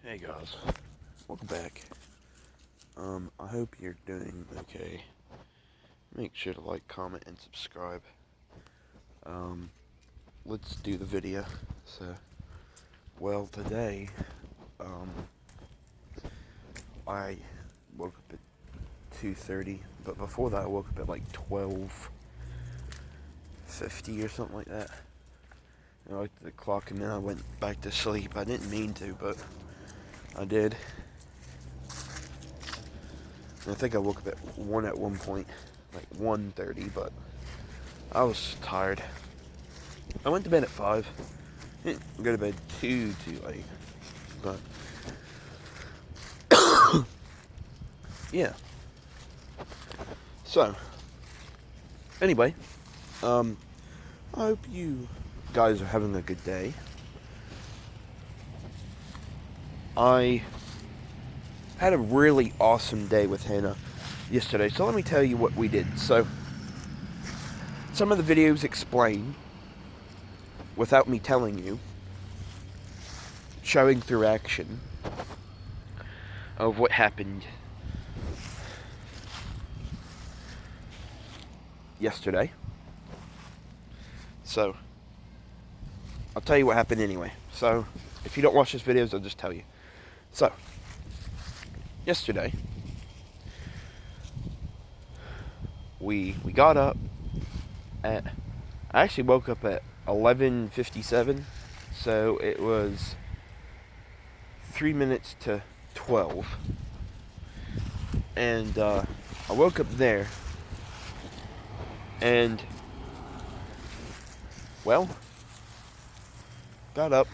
Hey guys, welcome back. I hope you're doing okay. Make sure to like, comment, and subscribe. Um, let's do the video. Today, um, I woke up at 2:30, but before that I woke up at like 12:50 or something like that. I looked at the clock and then I went back to sleep. I didn't mean to, but I did. And I think I woke up at 1 at one point, like 1:30, but I was tired. I went to bed at 5. Didn't go to bed too late, but yeah. So anyway, I hope you guys are having a good day. I had a really awesome day with Hannah yesterday, so let me tell you what we did. So some of the videos explain, without me telling you, showing through action of what happened yesterday. So I'll tell you what happened anyway. So if you don't watch this videos, I'll just tell you. So yesterday we got up at, I actually woke up at 11:57, so it was 3 minutes to 12, and I woke up there, and well, got up,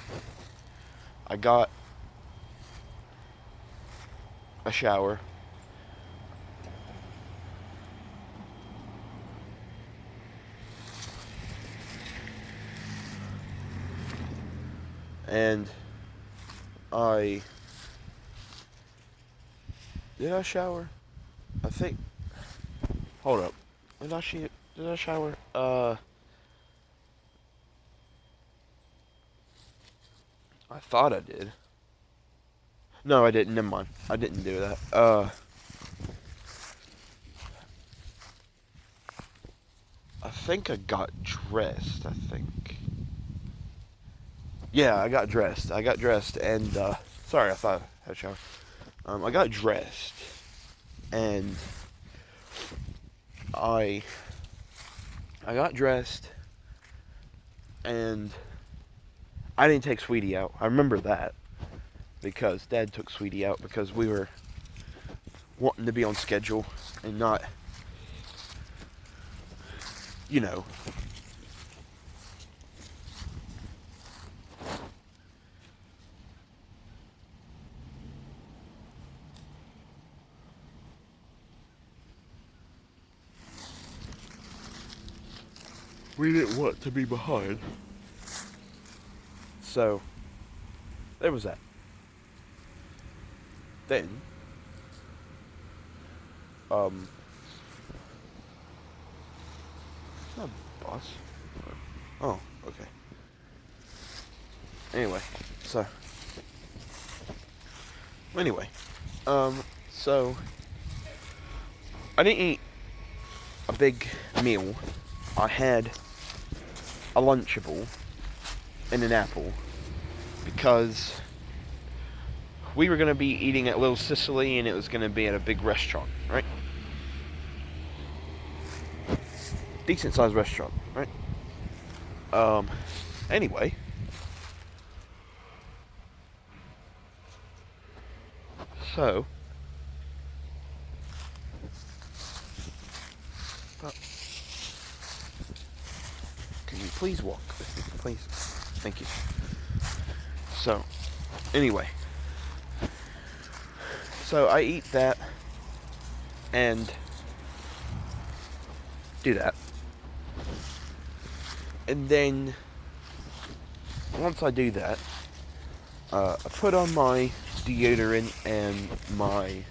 I got a shower, and did I shower? I think, hold up, did I shower? I thought I did. No, I didn't. Never mind. I didn't do that. I think I got dressed. I think. Yeah, I got dressed. And sorry, I thought I had a shower. I got dressed, and I got dressed, and I didn't take Sweetie out. I remember that because Dad took Sweetie out because we were wanting to be on schedule and not, you know. We didn't want to be behind. So, there was that. Then, not boss. Oh, okay. Anyway, anyway, so, I didn't eat a big meal. I had a Lunchable and an apple because we were going to be eating at Little Sicily and it was going to be at a big restaurant, right? Decent sized restaurant, right? Anyway, so, can you please walk with me, please? Thank you. So, anyway, so I eat that and do that. And then, once I do that, I put on my deodorant and my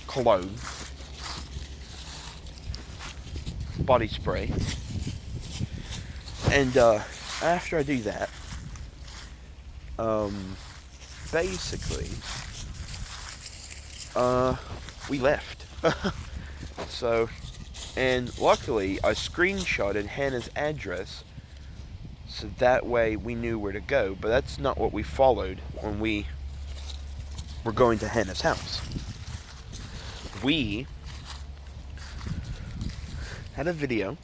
cologne, body spray, and after I do that, basically, we left. So, and luckily, I screenshotted Hannah's address, so that way we knew where to go. But that's not what we followed when we were going to Hannah's house. We had a video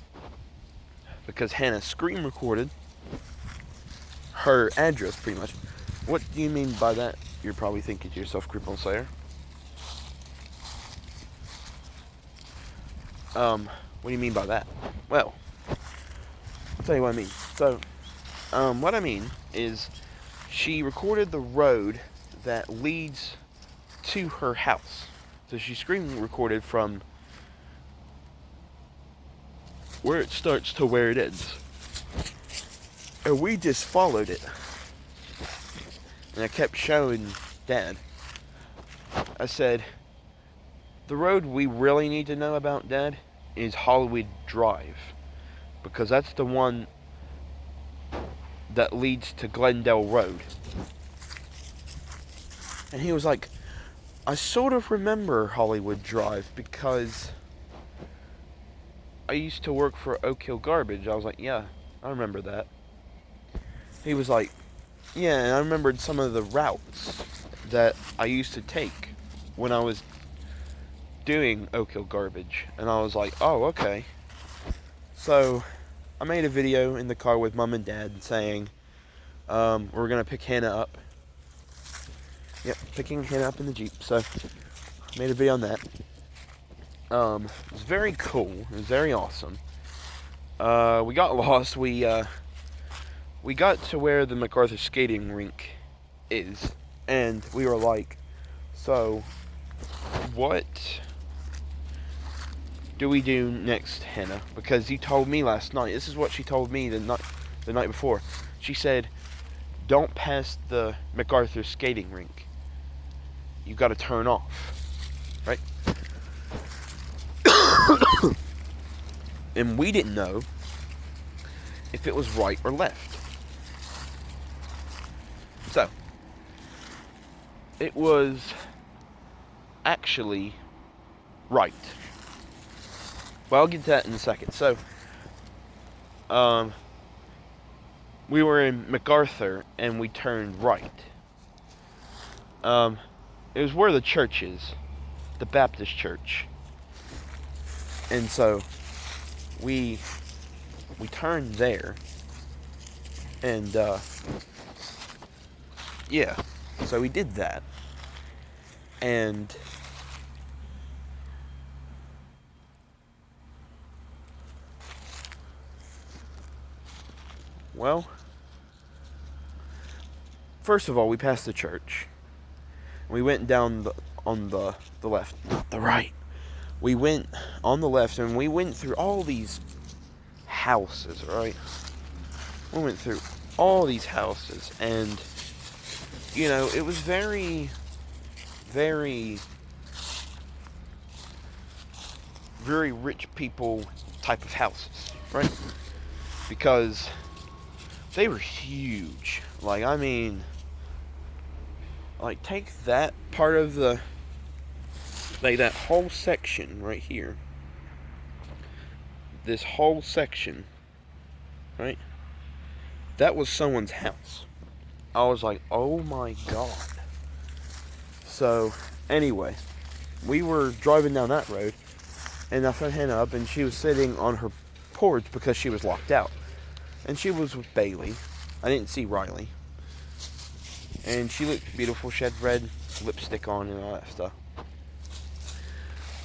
because Hannah screen recorded her address, pretty much. What do you mean by that? You're probably thinking to yourself, Creepon Slayer. What do you mean by that? Well, I'll tell you what I mean. So, what I mean is she recorded the road that leads to her house. So she screen recorded from where it starts to where it ends. And we just followed it. And I kept showing Dad. I said, the road we really need to know about, Dad, is Hollywood Drive. Because that's the one that leads to Glendale Road. And he was like, I sort of remember Hollywood Drive because I used to work for Oak Hill Garbage. I was like, yeah, I remember that. He was like, yeah, and I remembered some of the routes that I used to take when I was doing Oak Hill Garbage. And I was like, oh, okay. So I made a video in the car with Mom and Dad saying we're going to pick Hannah up. Yep, picking Hannah up in the Jeep. So I made a video on that. It was very cool. It was very awesome. We got lost. We got to where the MacArthur skating rink is. And we were like, so what do we do next, Hannah? Because you told me last night. This is what she told me the night before. She said, don't pass the MacArthur skating rink. You got to turn off, right? And we didn't know if it was right or left. So it was actually right. Well, I'll get to that in a second. So, we were in MacArthur and we turned right. It was where the church is, the Baptist church. And so we turned there, and yeah, so we did that, and well, first of all, we passed the church. We went down on the left, not the right. We went on the left, and we went through all these houses, right? We went through all these houses, and, you know, it was very, very, very rich people type of houses, right? Because they were huge. Like, I mean, like, take that part of the, like, that whole section right here. This whole section, right? That was someone's house. I was like, oh my God. So, anyway, we were driving down that road, and I found Hannah up, and she was sitting on her porch because she was locked out. And she was with Bailey. I didn't see Riley. And she looked beautiful. She had red lipstick on and all that stuff.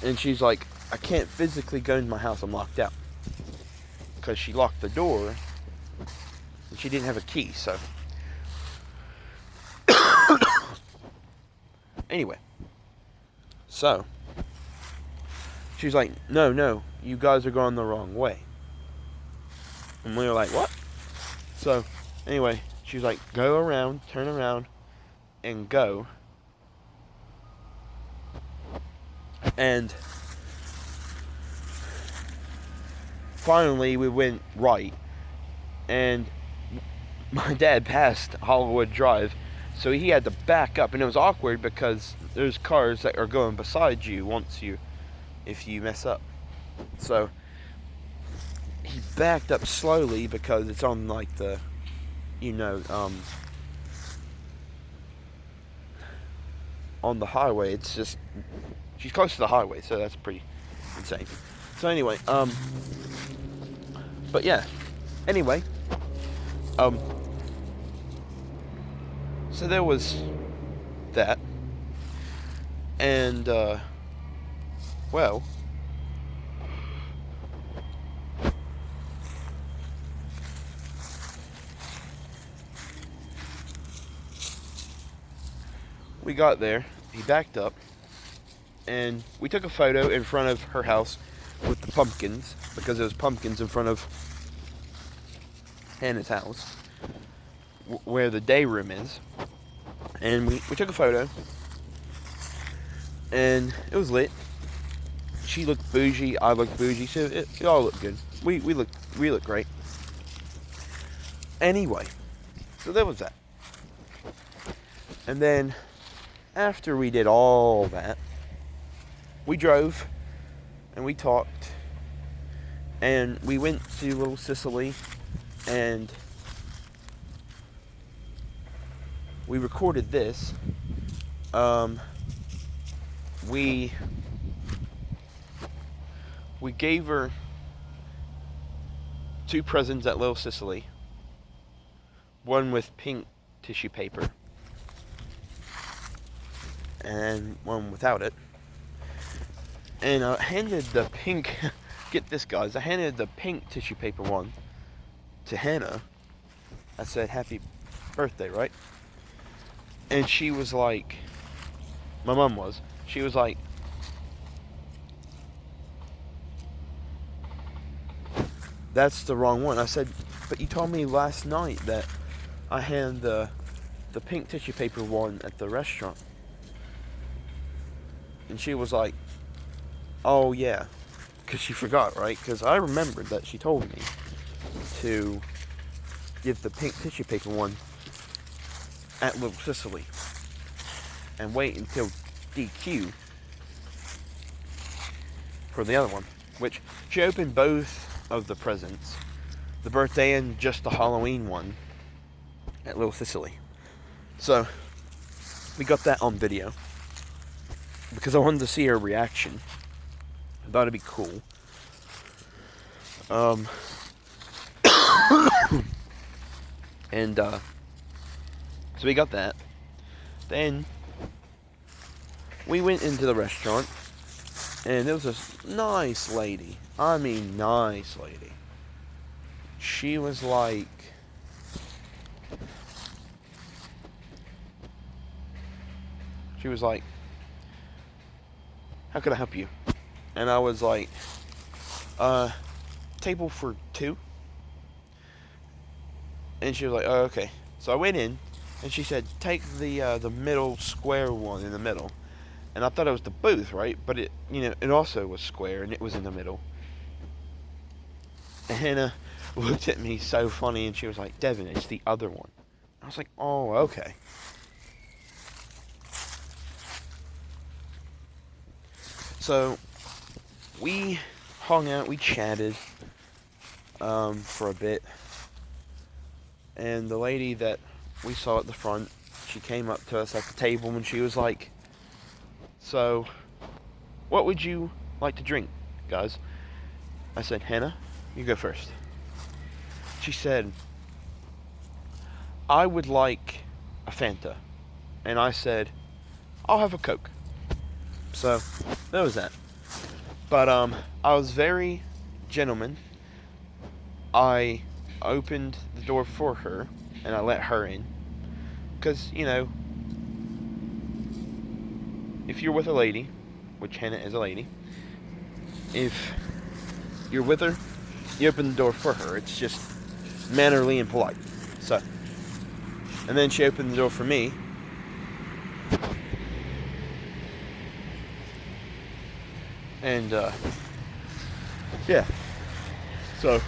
And she's like, I can't physically go into my house. I'm locked out. Because she locked the door. And she didn't have a key, so. Anyway. So. She's like, no, you guys are going the wrong way. And we were like, what? So, anyway, she was like, go around, turn around, and go. And finally, we went right. And my dad passed Hollywood Drive. So he had to back up, and it was awkward because there's cars that are going beside you if you mess up. So he backed up slowly because it's on like the, on the highway. It's just, she's close to the highway, so that's pretty insane. So anyway, but yeah, anyway, so there was that, and, well, we got there, he backed up, and we took a photo in front of her house with the pumpkins, because there was pumpkins in front of Hannah's house, where the day room is, and we took a photo, and it was lit. She looked bougie, I looked bougie, so it all looked good. We looked great. Anyway, so there was that. And then, after we did all that, we drove, and we talked, and we went to Little Sicily, and we recorded this. We gave her 2 presents at Little Sicily. One with pink tissue paper, and one without it. And I handed the pink, get this guys, I handed the pink tissue paper one to Hannah. I said, happy birthday, right? And she was like, my mom was, she was like, that's the wrong one. I said, but you told me last night that I had the pink tissue paper one at the restaurant. And she was like, oh yeah, because she forgot, right? Because I remembered that she told me to give the pink tissue paper one at Little Sicily and wait until DQ for the other one, which she opened both of the presents, the birthday and just the Halloween one, at Little Sicily. So we got that on video because I wanted to see her reaction. I thought it'd be cool. And so we got that. Then we went into the restaurant, and there was this nice lady. I mean, nice lady. She was like, how can I help you? And I was like, table for 2. And she was like, oh, okay. So I went in, and she said, take the middle square one in the middle. And I thought it was the booth, right? But it also was square, and it was in the middle. And Hannah looked at me so funny, and she was like, Devin, it's the other one. I was like, oh, okay. So we hung out, we chatted for a bit. And the lady that we saw at the front, she came up to us at the table, and she was like, so, what would you like to drink, guys? I said, Hannah, you go first. She said, I would like a Fanta. And I said, I'll have a Coke. So, that was that. But, I was very gentleman. I opened the door for her, and I let her in. Because, if you're with a lady, which Hannah is a lady, if you're with her, you open the door for her. It's just mannerly and polite. So, and then she opened the door for me. And, yeah. So,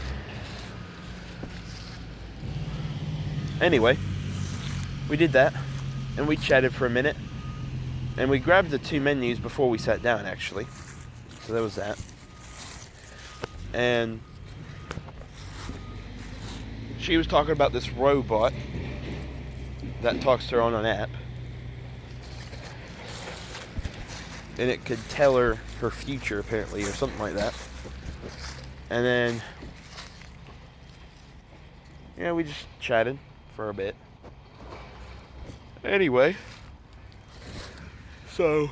anyway, we did that. and we chatted for a minute. And we grabbed the 2 menus before we sat down, actually. So there was that. And she was talking about this robot that talks to her on an app. And it could tell her future, apparently, or something like that. And then, yeah, we just chatted for a bit. Anyway, so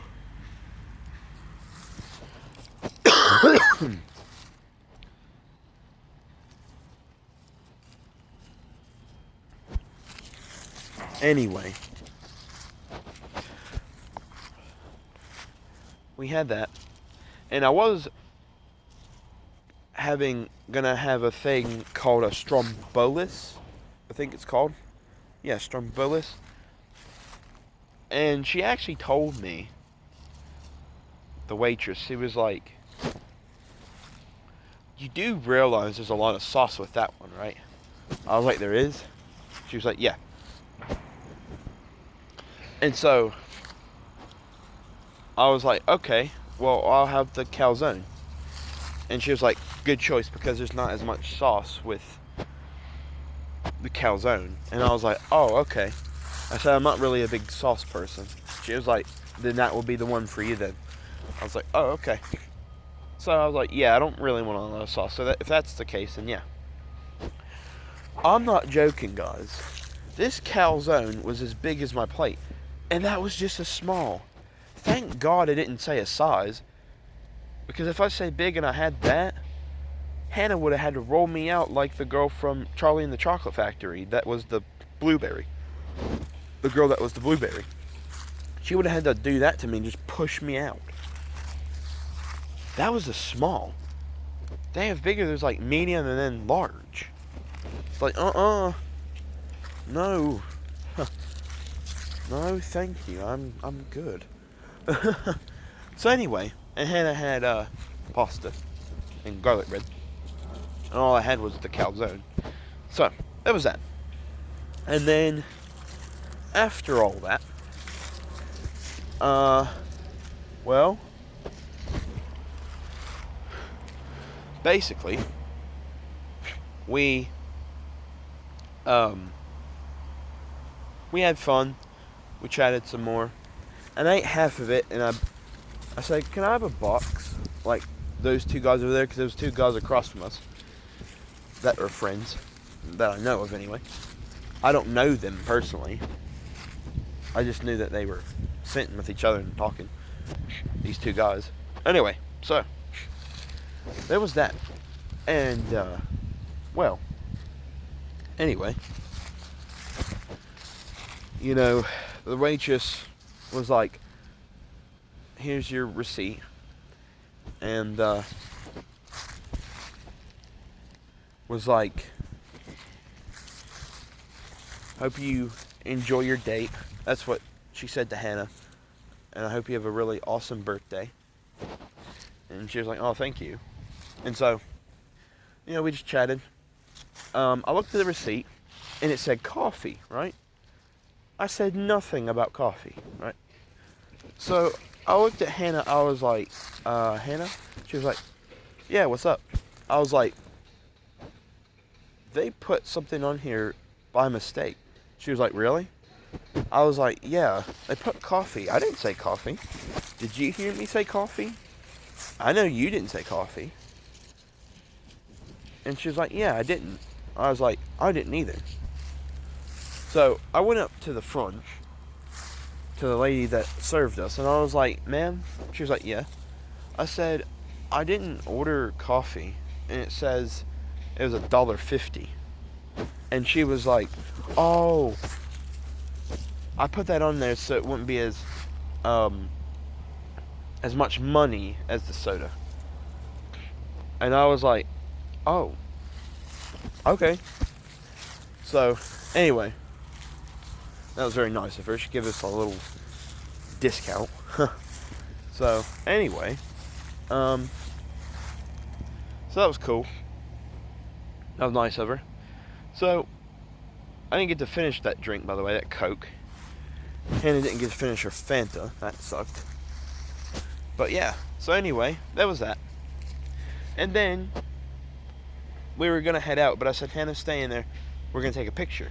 anyway, we had that, and I was gonna have a thing called a Stromboli, I think it's called. Yeah, Stromboli. And she actually told me, the waitress, she was like, you do realize there's a lot of sauce with that one, right? I was like, there is? She was like, yeah. And so, I was like, okay, well, I'll have the calzone. And she was like, good choice, because there's not as much sauce with the calzone. And I was like, oh, okay. I said, I'm not really a big sauce person. She was like, then that will be the one for you then. I was like, oh, okay. So I was like, yeah, I don't really want a lot of sauce. So if that's the case, then yeah. I'm not joking, guys. This calzone was as big as my plate. And that was just a small. Thank God it didn't say a size. Because if I say big and I had that, Hannah would have had to roll me out like the girl from Charlie and the Chocolate Factory that was the blueberry. The girl that was the blueberry. She would have had to do that to me and just push me out. That was a small. They have bigger, there's like medium and then large. It's like, no. No, thank you. I'm good. So anyway, and Hannah had pasta and garlic bread. And all I had was the calzone. So, that was that. And then, after all that, well, basically, we had fun. We chatted some more. And I ate half of it, and I said, can I have a box? Like those 2 guys over there, because those 2 guys across from us that are friends, that I know of anyway. I don't know them personally. I just knew that they were sitting with each other and talking. These 2 guys. Anyway, so there was that. And, well, anyway, you know, the waitress was like, here's your receipt. And, was like, hope you enjoy your date. That's what she said to Hannah. And I hope you have a really awesome birthday. And she was like, oh, thank you. And so, you know, we just chatted. I looked at the receipt, and it said coffee, right? I said nothing about coffee, right? So, I looked at Hannah, I was like, Hannah? She was like, yeah, what's up? I was like, they put something on here by mistake. She was like, really? I was like, yeah, they put coffee. I didn't say coffee. Did you hear me say coffee? I know you didn't say coffee. And she was like, yeah, I didn't. I was like, I didn't either. So I went up to the front to the lady that served us, and I was like, ma'am? She was like, yeah. I said, I didn't order coffee, and it says it was $1.50. And she was like, oh, I put that on there so it wouldn't be as much money as the soda. And I was like, oh, okay. So, anyway, that was very nice of her. She gave us a little discount. So, anyway, so that was cool. That was nice of her. So, I didn't get to finish that drink, by the way, that Coke. Hannah didn't get to finish her Fanta. That sucked. But yeah. So anyway, that was that. And then we were gonna head out, but I said, Hannah, stay in there. We're gonna take a picture.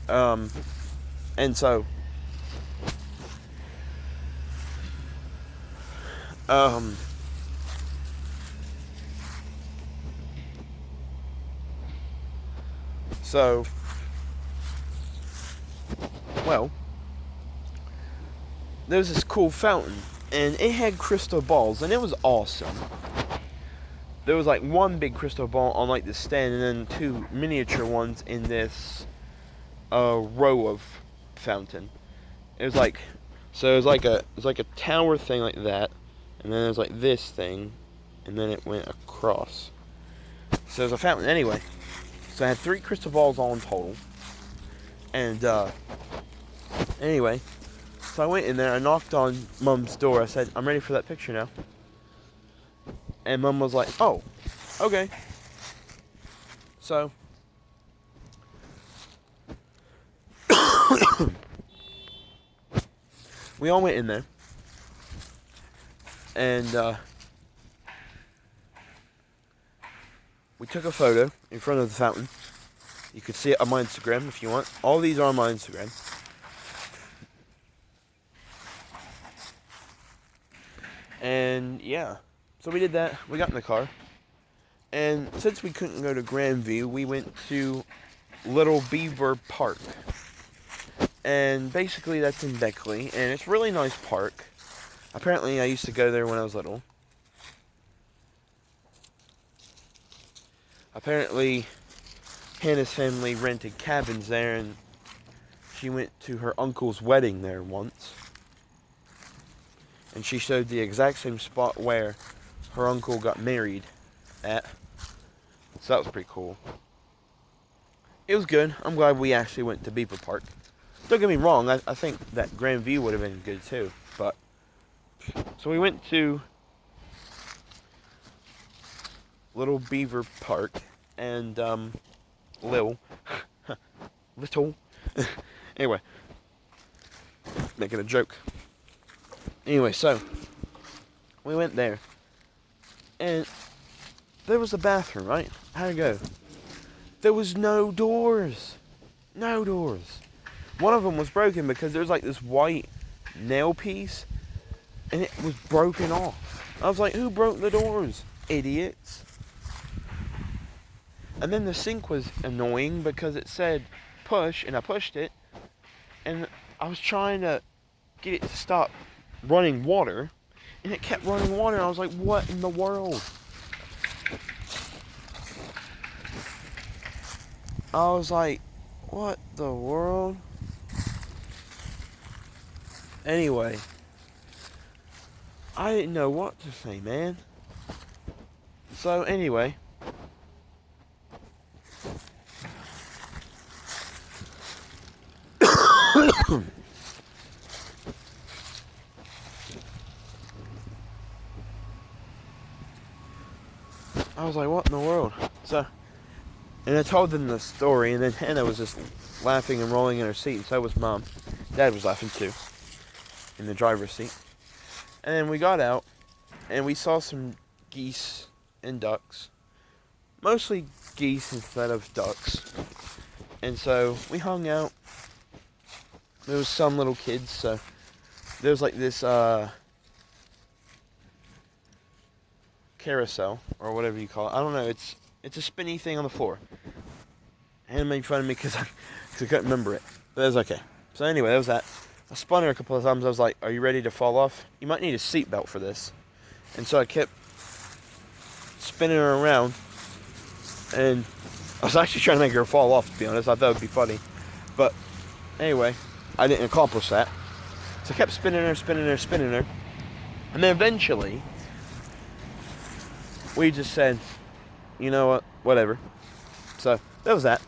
And so, so, well, there was this cool fountain, and it had crystal balls, and it was awesome. There was like one big crystal ball on like the stand, and then two miniature ones in this row of fountain. It was like, so it was like a tower thing like that, and then it was like this thing, and then it went across. So it was a fountain anyway. So I had 3 crystal balls all in total. And anyway, so I went in there, I knocked on Mum's door, I said, I'm ready for that picture now. And Mum was like, oh, okay. So we all went in there, and we took a photo in front of the fountain. You could see it on my Instagram if you want. All these are on my Instagram. And yeah, so we did that. We got in the car. And since we couldn't go to Grandview, we went to Little Beaver Park. And basically that's in Beckley, and it's a really nice park. Apparently I used to go there when I was little. Apparently Hannah's family rented cabins there, and she went to her uncle's wedding there once. And she showed the exact same spot where her uncle got married at. So that was pretty cool. It was good. I'm glad we actually went to Beaver Park. Don't get me wrong, I think that Grandview would have been good too. But so we went to Little Beaver Park, and little anyway, making a joke. Anyway, so we went there, and there was a bathroom, right? How'd it go? There was no doors. No doors. One of them was broken because there was like this white nail piece, and it was broken off. I was like, who broke the doors? Idiots. And then the sink was annoying because it said push, and I pushed it, and I was trying to get it to stop running water, and it kept running water, and I was like, what in the world? I was like, what the world? Anyway, I didn't know what to say, man. So anyway, I was like, what in the world? So, and I told them the story, and then Hannah was just laughing and rolling in her seat, and so was Mom. Dad was laughing too, in the driver's seat. And then we got out, and we saw some geese and ducks. Mostly geese instead of ducks. And so we hung out. There was some little kids, so there was like this carousel, or whatever you call it. I don't know, it's a spinny thing on the floor. Hannah made fun of me because I couldn't remember it. But that was okay. So anyway, that was that. I spun her a couple of times. I was like, are you ready to fall off? You might need a seatbelt for this. And so I kept spinning her around, and I was actually trying to make her fall off, to be honest. I thought it would be funny. But anyway, I didn't accomplish that. So I kept spinning her. And then eventually, we just said, you know what, whatever. So that was that.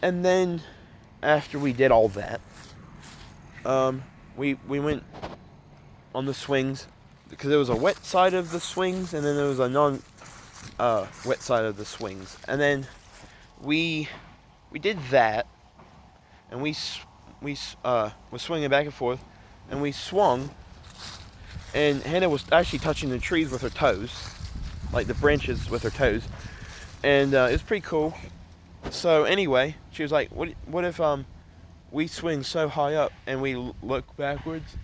And then after we did all that, we went on the swings, because there was a wet side of the swings, and then there was a wet side of the swings. And then we did that, and we was swinging back and forth, and we swung, and Hannah was actually touching the trees with her toes, like the branches with her toes, and it was pretty cool. So anyway, she was like, "What if we swing so high up and we look backwards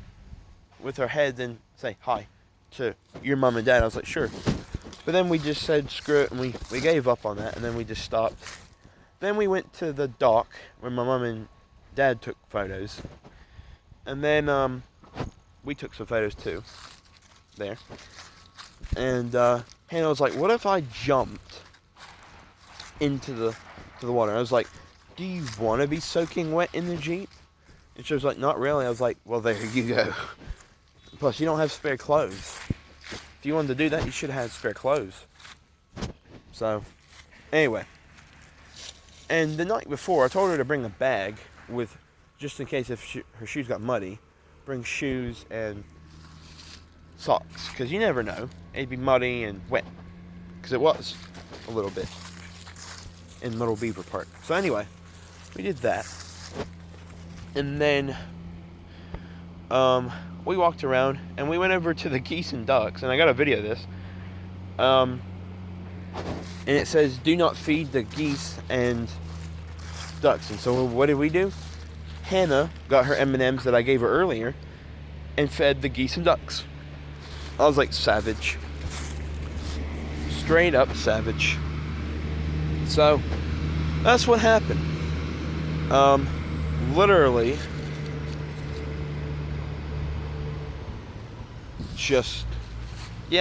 with our heads and say hi to your mom and dad?" I was like, "Sure." But then we just said screw it, and we gave up on that, and then we just stopped. Then we went to the dock where my mom and dad took photos, and then we took some photos too there. And Hannah was like, "What if I jumped into the water?" I was like, "Do you want to be soaking wet in the Jeep?" And she was like, "Not really." I was like, "Well, there you go. Plus, you don't have spare clothes. If you wanted to do that, you should have had spare clothes." So, anyway. And the night before, I told her to bring a bag with, just in case if her shoes got muddy, bring shoes and socks. Because you never know. It'd be muddy and wet. Because it was a little bit in Little Beaver Park. So anyway, we did that. And then we walked around and we went over to the geese and ducks. And I got a video of this. And it says, "Do not feed the geese and ducks." And so what did we do? Hannah got her M&Ms that I gave her earlier and fed the geese and ducks. I was like, savage. Straight up savage. So that's what happened. Literally just